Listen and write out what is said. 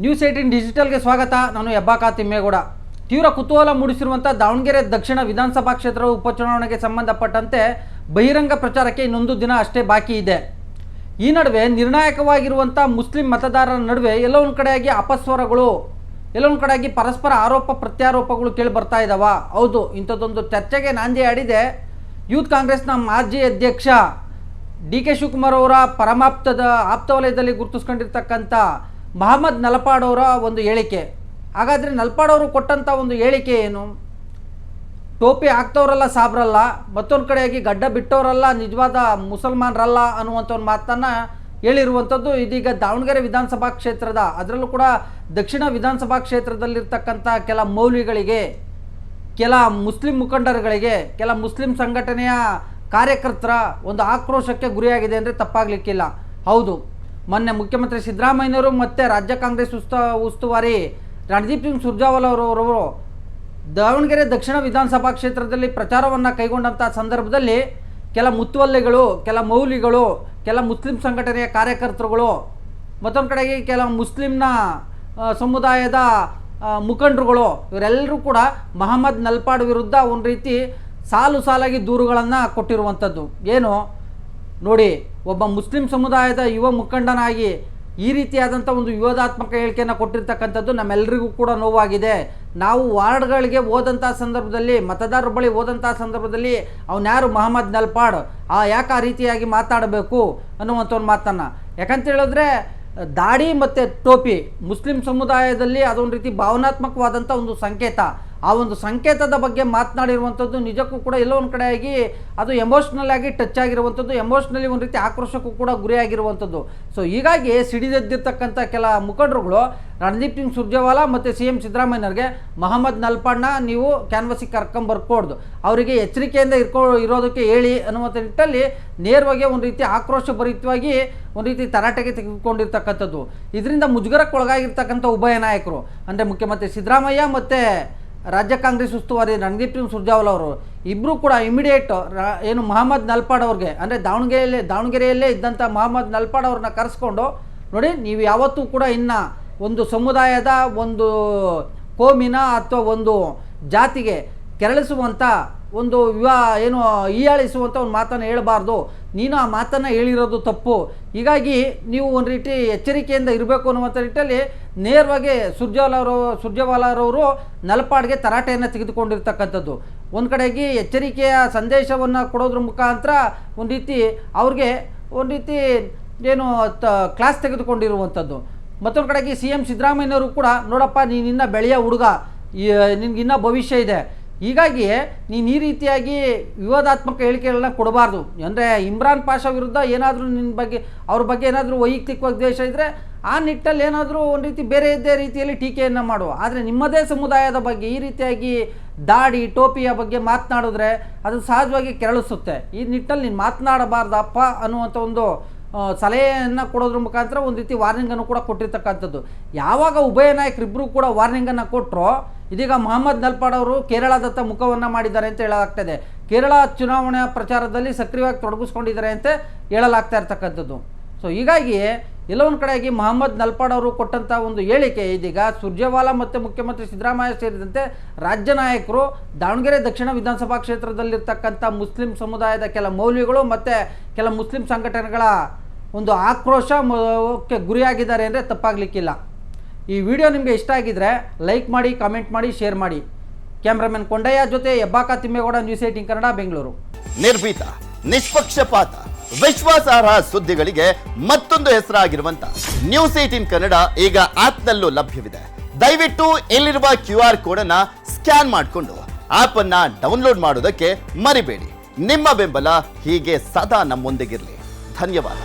News18 ಡಿಜಿಟಲ್ಗೆ ಸ್ವಾಗತ. ನಾನು ಹೆಬ್ಬಾಕ ತಿಮ್ಮೇಗೌಡ. ತೀವ್ರ ಕುತೂಹಲ ಮೂಡಿಸಿರುವಂಥ ದಾವಣಗೆರೆ ದಕ್ಷಿಣ ವಿಧಾನಸಭಾ ಕ್ಷೇತ್ರದ ಉಪಚುನಾವಣೆಗೆ ಸಂಬಂಧಪಟ್ಟಂತೆ ಬಹಿರಂಗ ಪ್ರಚಾರಕ್ಕೆ ಇನ್ನೊಂದು ದಿನ ಅಷ್ಟೇ ಬಾಕಿ ಇದೆ. ಈ ನಡುವೆ ನಿರ್ಣಾಯಕವಾಗಿರುವಂಥ ಮುಸ್ಲಿಂ ಮತದಾರರ ನಡುವೆ ಎಲ್ಲೋ ಒಂದು ಕಡೆಯಾಗಿ ಅಪಸ್ವರಗಳು, ಎಲ್ಲೋ ಒಂದು ಕಡೆಯಾಗಿ ಪರಸ್ಪರ ಆರೋಪ ಪ್ರತ್ಯಾರೋಪಗಳು ಕೇಳಿ ಬರ್ತಾ ಇದ್ದಾವ. ಹೌದು, ಇಂಥದ್ದೊಂದು ಚರ್ಚೆಗೆ ನಾಂದಿ ಆಡಿದೆ ಯೂತ್ ಕಾಂಗ್ರೆಸ್ನ ಮಾಜಿ ಅಧ್ಯಕ್ಷ ಡಿ ಕೆ ಶಿವಕುಮಾರ್ ಅವರ ಆಪ್ತ ವಲಯದಲ್ಲಿ ಗುರುತಿಸ್ಕೊಂಡಿರ್ತಕ್ಕಂಥ ಮಹಮ್ಮದ್ ನಲಪಾಡ್ ಅವರ ಒಂದು ಹೇಳಿಕೆ. ಹಾಗಾದರೆ ನಲಪಾಡ್ ಅವರು ಕೊಟ್ಟಂಥ ಒಂದು ಹೇಳಿಕೆ ಏನು? ಟೋಪಿ ಹಾಕ್ತವ್ರಲ್ಲ ಸಾಬ್ರಲ್ಲ, ಮತ್ತೊಂದು ಕಡೆಯಾಗಿ ಗಡ್ಡ ಬಿಟ್ಟವರಲ್ಲ ನಿಜವಾದ ಮುಸಲ್ಮಾನರಲ್ಲ ಅನ್ನುವಂಥ ಒಂದು ಮಾತನ್ನು ಹೇಳಿರುವಂಥದ್ದು ಇದೀಗ ದಾವಣಗೆರೆ ವಿಧಾನಸಭಾ ಕ್ಷೇತ್ರದ, ಅದರಲ್ಲೂ ಕೂಡ ದಕ್ಷಿಣ ವಿಧಾನಸಭಾ ಕ್ಷೇತ್ರದಲ್ಲಿರ್ತಕ್ಕಂಥ ಕೆಲ ಮೌಲ್ವಿಗಳಿಗೆ, ಕೆಲ ಮುಸ್ಲಿಂ ಮುಖಂಡರುಗಳಿಗೆ, ಕೆಲ ಮುಸ್ಲಿಂ ಸಂಘಟನೆಯ ಕಾರ್ಯಕರ್ತರ ಒಂದು ಆಕ್ರೋಶಕ್ಕೆ ಗುರಿಯಾಗಿದೆ ಅಂದರೆ ತಪ್ಪಾಗಲಿಕ್ಕಿಲ್ಲ. ಹೌದು, ಮೊನ್ನೆ ಮುಖ್ಯಮಂತ್ರಿ ಸಿದ್ದರಾಮಯ್ಯನವರು ಮತ್ತು ರಾಜ್ಯ ಕಾಂಗ್ರೆಸ್ ಉಸ್ತುವಾರಿ ರಣದೀಪ್ ಸಿಂಗ್ ಸುರ್ಜೇವಾಲಾ ಅವರವರು ದಾವಣಗೆರೆ ದಕ್ಷಿಣ ವಿಧಾನಸಭಾ ಕ್ಷೇತ್ರದಲ್ಲಿ ಪ್ರಚಾರವನ್ನು ಕೈಗೊಂಡಂಥ ಸಂದರ್ಭದಲ್ಲಿ ಕೆಲ ಮುತ್ತುವಲ್ಲೆಗಳು, ಕೆಲ ಮೌಲ್ವಿಗಳು, ಕೆಲ ಮುಸ್ಲಿಂ ಸಂಘಟನೆಯ ಕಾರ್ಯಕರ್ತರುಗಳು, ಮತ್ತೊಂದು ಕಡೆಗೆ ಕೆಲ ಮುಸ್ಲಿಂನ ಸಮುದಾಯದ ಮುಖಂಡರುಗಳು ಇವರೆಲ್ಲರೂ ಕೂಡ ಮಹಮ್ಮದ್ ನಲಪಾಡ್ ವಿರುದ್ಧ ಒಂದು ರೀತಿ ಸಾಲಾಗಿ ದೂರುಗಳನ್ನು ಕೊಟ್ಟಿರುವಂಥದ್ದು. ಏನು ನೋಡಿ, ಒಬ್ಬ ಮುಸ್ಲಿಂ ಸಮುದಾಯದ ಯುವ ಮುಖಂಡನಾಗಿ ಈ ರೀತಿಯಾದಂಥ ಒಂದು ವಿವಾದಾತ್ಮಕ ಹೇಳಿಕೆಯನ್ನು ಕೊಟ್ಟಿರ್ತಕ್ಕಂಥದ್ದು ನಮ್ಮೆಲ್ಲರಿಗೂ ಕೂಡ ನೋವಾಗಿದೆ. ನಾವು ವಾರ್ಡ್ಗಳಿಗೆ ಹೋದಂಥ ಸಂದರ್ಭದಲ್ಲಿ, ಮತದಾರರ ಬಳಿ ಹೋದಂಥ ಸಂದರ್ಭದಲ್ಲಿ ಅವನ್ಯಾರು ಮಹಮ್ಮದ್ ನಲಪಾಡ್ ಯಾಕೆ ಆ ರೀತಿಯಾಗಿ ಮಾತಾಡಬೇಕು ಅನ್ನುವಂಥ ಒಂದು ಮಾತನ್ನು, ಯಾಕಂತ ಹೇಳಿದ್ರೆ ದಾಡಿ ಮತ್ತು ಟೋಪಿ ಮುಸ್ಲಿಂ ಸಮುದಾಯದಲ್ಲಿ ಅದೊಂದು ರೀತಿ ಭಾವನಾತ್ಮಕವಾದಂಥ ಒಂದು ಸಂಕೇತ. ಆ ಒಂದು ಸಂಕೇತದ ಬಗ್ಗೆ ಮಾತನಾಡಿರುವಂಥದ್ದು ನಿಜಕ್ಕೂ ಕೂಡ ಎಲ್ಲೋ ಒಂದು ಕಡೆಯಾಗಿ ಅದು ಎಮೋಷ್ನಲ್ ಆಗಿ ಟಚ್ ಆಗಿರುವಂಥದ್ದು, ಎಮೋಷ್ನಲಿ ಒಂದು ರೀತಿ ಆಕ್ರೋಶಕ್ಕೂ ಕೂಡ ಗುರಿಯಾಗಿರುವಂಥದ್ದು. ಸೊ ಹೀಗಾಗಿ ಸಿಡಿದೆದ್ದಿರ್ತಕ್ಕಂಥ ಕೆಲ ಮುಖಂಡರುಗಳು ರಣದೀಪ್ ಸಿಂಗ್ ಸುರ್ಜೇವಾಲಾ ಮತ್ತು CM ಸಿದ್ದರಾಮಯ್ಯನವ್ರಿಗೆ ಮಹಮ್ಮದ್ ನಲಪಾಡ್ನ ನೀವು ಕ್ಯಾನ್ವಸಿಗೆ ಕರ್ಕೊಂಬರ್ಕೊಡ್ದು, ಅವರಿಗೆ ಎಚ್ಚರಿಕೆಯಿಂದ ಇರೋದಕ್ಕೆ ಹೇಳಿ ಅನ್ನುವಂಥ ನಿಟ್ಟಲ್ಲಿ ನೇರವಾಗಿ ಒಂದು ರೀತಿ ಆಕ್ರೋಶಭರಿತವಾಗಿ ಒಂದು ರೀತಿ ತರಾಟೆಗೆ ತೆಗೆದುಕೊಂಡಿರ್ತಕ್ಕಂಥದ್ದು. ಇದರಿಂದ ಮುಜುಗರಕ್ಕೆ ಒಳಗಾಗಿರ್ತಕ್ಕಂಥ ಉಭಯ ನಾಯಕರು ಅಂದರೆ ಮುಖ್ಯಮಂತ್ರಿ ಸಿದ್ದರಾಮಯ್ಯ ಮತ್ತು ರಾಜ್ಯ ಕಾಂಗ್ರೆಸ್ ಉಸ್ತುವಾರಿ ರಣದೀಪ್ ಸಿಂಗ್ ಸುರ್ಜೇವಾಲಾ ಅವರು ಇಬ್ಬರು ಕೂಡ ಇಮಿಡಿಯೇಟ್ ಏನು ಮಹಮ್ಮದ್ ನಲಪಾಡ್ ಅವ್ರಿಗೆ ಅಂದರೆ ದಾವಣಗೆರೆಯಲ್ಲೇ ಇದ್ದಂಥ ಮಹಮ್ಮದ್ ನಲಪಾಡ್ ಅವ್ರನ್ನ ಕರೆಸ್ಕೊಂಡು, ನೋಡಿ ನೀವು ಯಾವತ್ತೂ ಕೂಡ ಇನ್ನು ಒಂದು ಸಮುದಾಯದ, ಒಂದು ಕೋಮಿನ ಅಥವಾ ಒಂದು ಜಾತಿಗೆ ಕೆರಳಿಸುವಂಥ ಒಂದು ಹೀಯಾಳಿಸುವಂಥ ಒಂದು ಮಾತನ್ನು ಹೇಳಬಾರ್ದು, ನೀನು ಆ ಮಾತನ್ನು ಹೇಳಿರೋದು ತಪ್ಪು, ಹೀಗಾಗಿ ನೀವು ಒಂದು ರೀತಿ ಎಚ್ಚರಿಕೆಯಿಂದ ಇರಬೇಕು ಅನ್ನುವಂಥ ನಿಟ್ಟಲ್ಲಿ ನೇರವಾಗಿ ಸುರ್ಜೇವಾಲಾರವರು ನಲಪಾಡ್ಗೆ ತರಾಟೆಯನ್ನು ತೆಗೆದುಕೊಂಡಿರ್ತಕ್ಕಂಥದ್ದು. ಒಂದು ಕಡೆಗೆ ಎಚ್ಚರಿಕೆಯ ಸಂದೇಶವನ್ನು ಕೊಡೋದ್ರ ಮುಖಾಂತರ ಒಂದು ರೀತಿ ಅವ್ರಿಗೆ ಒಂದು ರೀತಿ ಕ್ಲಾಸ್ ತೆಗೆದುಕೊಂಡಿರುವಂಥದ್ದು. ಮತ್ತೊಂದು ಕಡೆಗೆ CM ಸಿದ್ದರಾಮಯ್ಯನವರು ಕೂಡ, ನೋಡಪ್ಪ ನೀನಿನ್ನ ಬೆಳೆಯ ಹುಡುಗ, ನಿನಗಿನ್ನ ಭವಿಷ್ಯ ಇದೆ, ಹೀಗಾಗಿ ನೀನು ಈ ರೀತಿಯಾಗಿ ವಿವಾದಾತ್ಮಕ ಹೇಳಿಕೆಗಳನ್ನ ಕೊಡಬಾರ್ದು. ಅಂದರೆ ಇಮ್ರಾನ್ ಪಾಷಾ ವಿರುದ್ಧ ಏನಾದರೂ ಅವ್ರ ಬಗ್ಗೆ ಏನಾದರೂ ವೈಯಕ್ತಿಕವಾಗಿ ದ್ವೇಷ ಇದ್ದರೆ ಆ ನಿಟ್ಟಲ್ಲಿ ಏನಾದರೂ ಒಂದು ರೀತಿ ಬೇರೆ ಇದ್ದೇ ರೀತಿಯಲ್ಲಿ ಟೀಕೆಯನ್ನು ಮಾಡುವ. ಆದರೆ ನಿಮ್ಮದೇ ಸಮುದಾಯದ ಬಗ್ಗೆ ಈ ರೀತಿಯಾಗಿ ದಾಡಿ ಟೋಪಿಯ ಬಗ್ಗೆ ಮಾತನಾಡಿದ್ರೆ ಅದು ಸಹಜವಾಗಿ ಕೆರಳಿಸುತ್ತೆ. ಈ ನಿಟ್ಟಲ್ಲಿ ನೀನು ಮಾತನಾಡಬಾರ್ದಪ್ಪ ಅನ್ನುವಂಥ ಒಂದು ಸಲಹೆಯನ್ನು ಕೊಡೋದ್ರ ಮುಖಾಂತರ ಒಂದು ರೀತಿ ವಾರ್ನಿಂಗನ್ನು ಕೂಡ ಕೊಟ್ಟಿರ್ತಕ್ಕಂಥದ್ದು. ಯಾವಾಗ ಉಭಯ ನಾಯಕರಿಬ್ಬರು ಕೂಡ ವಾರ್ನಿಂಗನ್ನು ಕೊಟ್ಟರು, ಇದೀಗ ಮಹಮ್ಮದ್ ನಲಪಾಡ್ ಅವರು ಕೇರಳದತ್ತ ಮುಖವನ್ನು ಮಾಡಿದ್ದಾರೆ ಅಂತ ಹೇಳಲಾಗ್ತದೆ. ಕೇರಳ ಚುನಾವಣಾ ಪ್ರಚಾರದಲ್ಲಿ ಸಕ್ರಿಯವಾಗಿ ತೊಡಗಿಸ್ಕೊಂಡಿದ್ದಾರೆ ಅಂತ ಹೇಳಲಾಗ್ತಾ ಇರ್ತಕ್ಕಂಥದ್ದು. ಸೊ ಹೀಗಾಗಿ ಎಲ್ಲೋ ಒಂದು ಕಡೆಯಾಗಿ ಮಹಮ್ಮದ್ ನಲಪಾಡ್ ಅವರು ಕೊಟ್ಟಂಥ ಒಂದು ಹೇಳಿಕೆ ಇದೀಗ ಸುರ್ಜೇವಾಲಾ ಮತ್ತು ಮುಖ್ಯಮಂತ್ರಿ ಸಿದ್ದರಾಮಯ್ಯ ಸೇರಿದಂತೆ ರಾಜ್ಯ ನಾಯಕರು ದಾವಣಗೆರೆ ದಕ್ಷಿಣ ವಿಧಾನಸಭಾ ಕ್ಷೇತ್ರದಲ್ಲಿರ್ತಕ್ಕಂಥ ಮುಸ್ಲಿಂ ಸಮುದಾಯದ ಕೆಲ ಮೌಲ್ಯಗಳು ಮತ್ತು ಕೆಲ ಮುಸ್ಲಿಂ ಸಂಘಟನೆಗಳ ಒಂದು ಆಕ್ರೋಶಕ್ಕೆ ಗುರಿಯಾಗಿದ್ದಾರೆ ಅಂದರೆ ತಪ್ಪಾಗಲಿಕ್ಕಿಲ್ಲ. ಈ ವಿಡಿಯೋ ನಿಮಗೆ ಇಷ್ಟ ಆಗಿದ್ದರೆ ಲೈಕ್ ಮಾಡಿ, ಕಾಮೆಂಟ್ ಮಾಡಿ, ಶೇರ್ ಮಾಡಿ. ಕ್ಯಾಮ್ರಾಮನ್ ಕೊಂಡಯ್ಯ ಜೊತೆ ಹೆಬ್ಬಾಕ ತಿಮ್ಮೇಗೌಡ, ನ್ಯೂಸ್18 ಕನ್ನಡ, ಬೆಂಗಳೂರು. ನಿರ್ಭೀತ, ನಿಷ್ಪಕ್ಷಪಾತ, ವಿಶ್ವಾಸಾರ್ಹ ಸುದ್ದಿಗಳಿಗೆ ಮತ್ತೊಂದು ಹೆಸರಾಗಿರುವಂತ ನ್ಯೂಸ್18 ಕನ್ನಡ ಈಗ ಆಪ್ನಲ್ಲೂ ಲಭ್ಯವಿದೆ. ದಯವಿಟ್ಟು ಇಲ್ಲಿರುವ QR ಕೋಡ್ ಅನ್ನ ಸ್ಕ್ಯಾನ್ ಮಾಡಿಕೊಂಡು ಆಪ್ ಅನ್ನ ಡೌನ್ಲೋಡ್ ಮಾಡೋದಕ್ಕೆ ಮರಿಬೇಡಿ. ನಿಮ್ಮ ಬೆಂಬಲ ಹೀಗೆ ಸದಾ ನಮ್ಮೊಂದಿಗಿರಲಿ. ಧನ್ಯವಾದ.